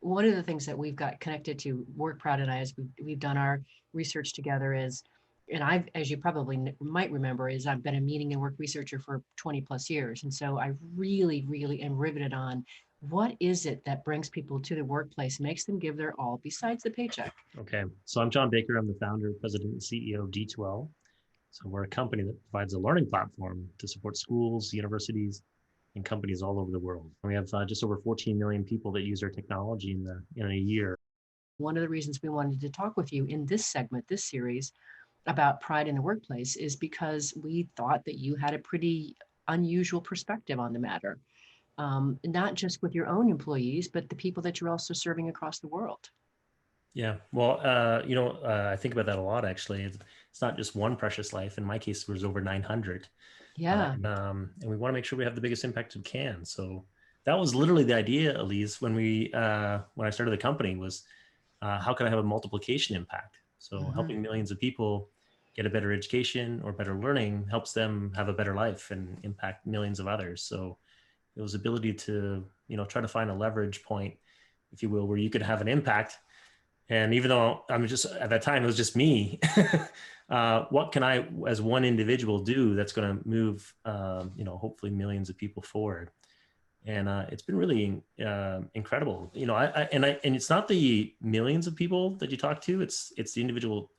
one of the things that we've got connected to Work Proud and I, as we've done our research together is, and I've, as you probably might remember, is I've been a meeting and work researcher for 20 plus years. And so I really, really am riveted on what is it that brings people to the workplace, makes them give their all besides the paycheck. Okay, so I'm John Baker. I'm the founder, president, and CEO of D2L. So we're a company that provides a learning platform to support schools, universities, and companies all over the world. We have just over 14 million people that use our technology in a year. One of the reasons we wanted to talk with you in this segment, this series, about pride in the workplace is because we thought that you had a pretty unusual perspective on the matter, not just with your own employees, but the people that you're also serving across the world. Yeah, well, I think about that a lot, actually. It's not just one precious life. In my case, there was over 900. Yeah. And we want to make sure we have the biggest impact we can. So that was literally the idea, Alise, when I started the company was, how can I have a multiplication impact? So helping millions of people get a better education or better learning helps them have a better life and impact millions of others. So it was ability to, try to find a leverage point, if you will, where you could have an impact. And even though I'm just, at that time, it was just me, what can I, as one individual, do that's going to move, hopefully millions of people forward? And it's been really incredible. And it's not the millions of people that you talk to; it's the individual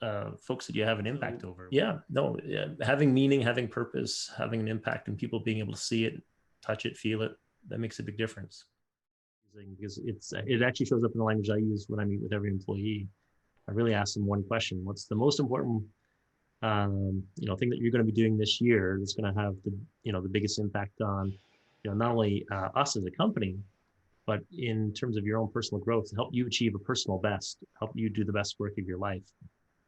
folks that you have an impact over. Yeah, no, having meaning, having purpose, having an impact, and people being able to see it, touch it, feel it, that makes a big difference. Because it actually shows up in the language I use when I meet with every employee. I really ask them one question: what's the most important thing that you're going to be doing this year that's going to have the biggest impact on not only us as a company, but in terms of your own personal growth, to help you achieve a personal best, help you do the best work of your life,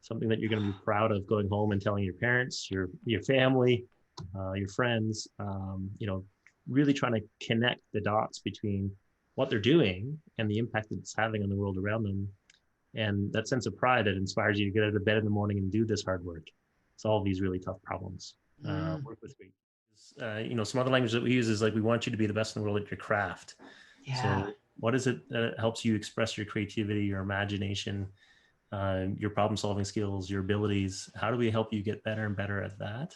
something that you're going to be proud of going home and telling your parents, your family, your friends, really trying to connect the dots between what they're doing and the impact that it's having on the world around them. And that sense of pride that inspires you to get out of bed in the morning and do this hard work, solve these really tough problems, work with great. Some other language that we use is like, we want you to be the best in the world at your craft. Yeah. So what is it that helps you express your creativity, your imagination, your problem solving skills, your abilities? How do we help you get better and better at that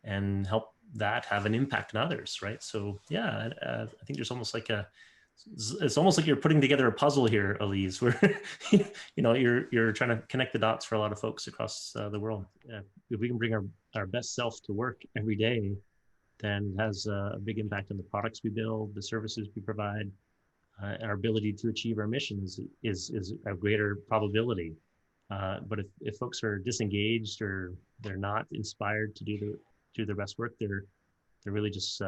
and help that have an impact on others, right? So yeah, I think there's almost like it's almost like you're putting together a puzzle here, Alise, where you're trying to connect the dots for a lot of folks across the world. If we can bring our best self to work every day, then it has a big impact on the products we build, the services we provide, our ability to achieve our missions is a greater probability. But if folks are disengaged or they're not inspired to do their best work, they're really just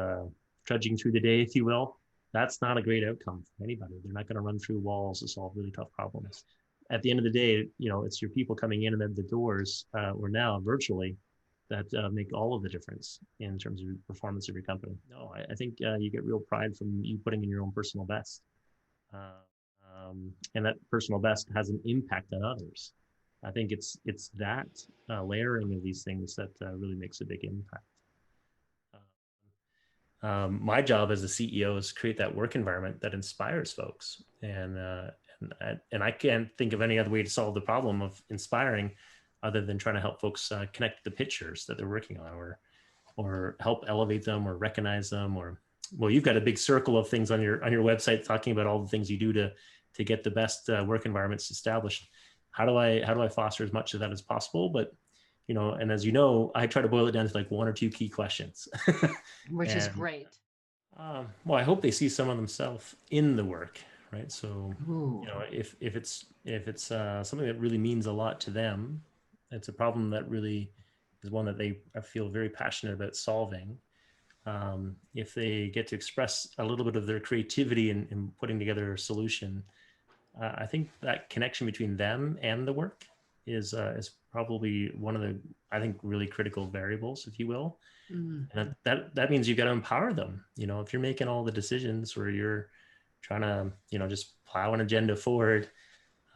trudging through the day, if you will. That's not a great outcome for anybody. They're not going to run through walls to solve really tough problems. At the end of the day, it's your people coming in and at the doors, or now virtually, that make all of the difference in terms of the performance of your company. No, I think you get real pride from you putting in your own personal best. And that personal best has an impact on others. I think it's that layering of these things that really makes a big impact. My job as a CEO is to create that work environment that inspires folks. And I can't think of any other way to solve the problem of inspiring other than trying to help folks connect the pictures that they're working on, or help elevate them or recognize them. Or, well, you've got a big circle of things on your website talking about all the things you do to get the best work environments established. How do I foster as much of that as possible? But and as you know, I try to boil it down to like one or two key questions. Which is great. Well, I hope they see some of themselves in the work, right? So, Ooh. if it's something that really means a lot to them, it's a problem that really is one that they feel very passionate about solving. If they get to express a little bit of their creativity in putting together a solution, I think that connection between them and the work is probably one of the, I think, really critical variables, if you will. And that means you got to empower them. If you're making all the decisions, or you're trying to just plow an agenda forward,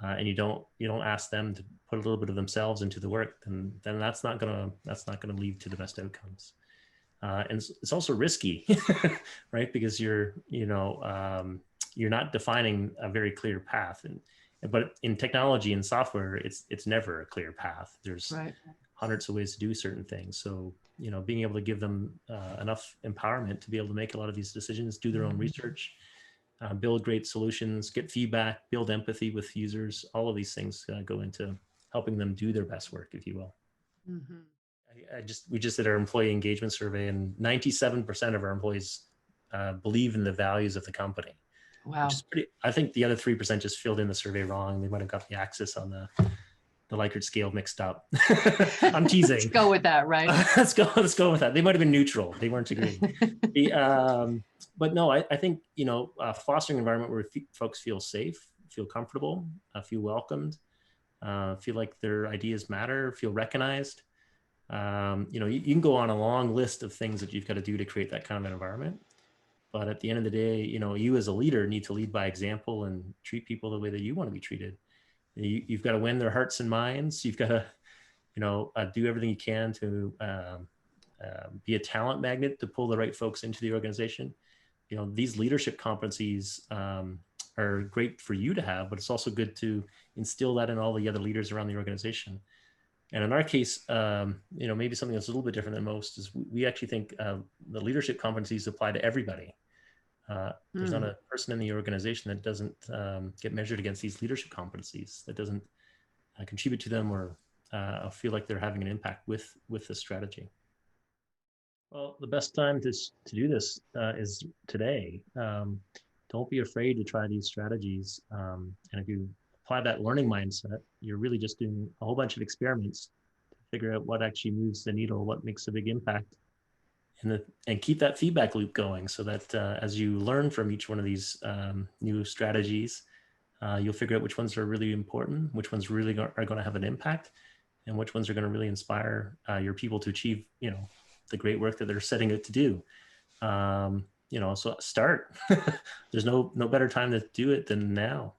and you don't ask them to put a little bit of themselves into the work, then that's not gonna lead to the best outcomes. And it's also risky, right? Because you're you're not defining a very clear path. But in technology and software, it's never a clear path. There's Right. hundreds of ways to do certain things. So, being able to give them enough empowerment to be able to make a lot of these decisions, do their own research, build great solutions, get feedback, build empathy with users. All of these things go into helping them do their best work, if you will. Mm-hmm. We just did our employee engagement survey, and 97% of our employees believe in the values of the company, which Wow. is pretty. I think the other 3% just filled in the survey wrong. They might have got the axis on the Likert scale mixed up. I'm teasing. Let's go with that, right? Let's go with that. They might have been neutral. They weren't agreeing. But no, I think, fostering an environment where folks feel safe, feel comfortable, feel welcomed, feel like their ideas matter, feel recognized. You can go on a long list of things that you've got to do to create that kind of an environment. But at the end of the day, you as a leader need to lead by example and treat people the way that you want to be treated. You've got to win their hearts and minds. You've got to, do everything you can to be a talent magnet to pull the right folks into the organization. These leadership competencies are great for you to have, but it's also good to instill that in all the other leaders around the organization. And in our case, maybe something that's a little bit different than most is we actually think the leadership competencies apply to everybody. There's not a person in the organization that doesn't get measured against these leadership competencies, that doesn't contribute to them or feel like they're having an impact with the strategy. Well, the best time to do this is today. Don't be afraid to try these strategies. And if you apply that learning mindset, you're really just doing a whole bunch of experiments to figure out what actually moves the needle, what makes a big impact. And keep that feedback loop going so that as you learn from each one of these new strategies, you'll figure out which ones are really important, which ones really are going to have an impact, and which ones are going to really inspire your people to achieve, the great work that they're setting out to do. So start. There's no better time to do it than now.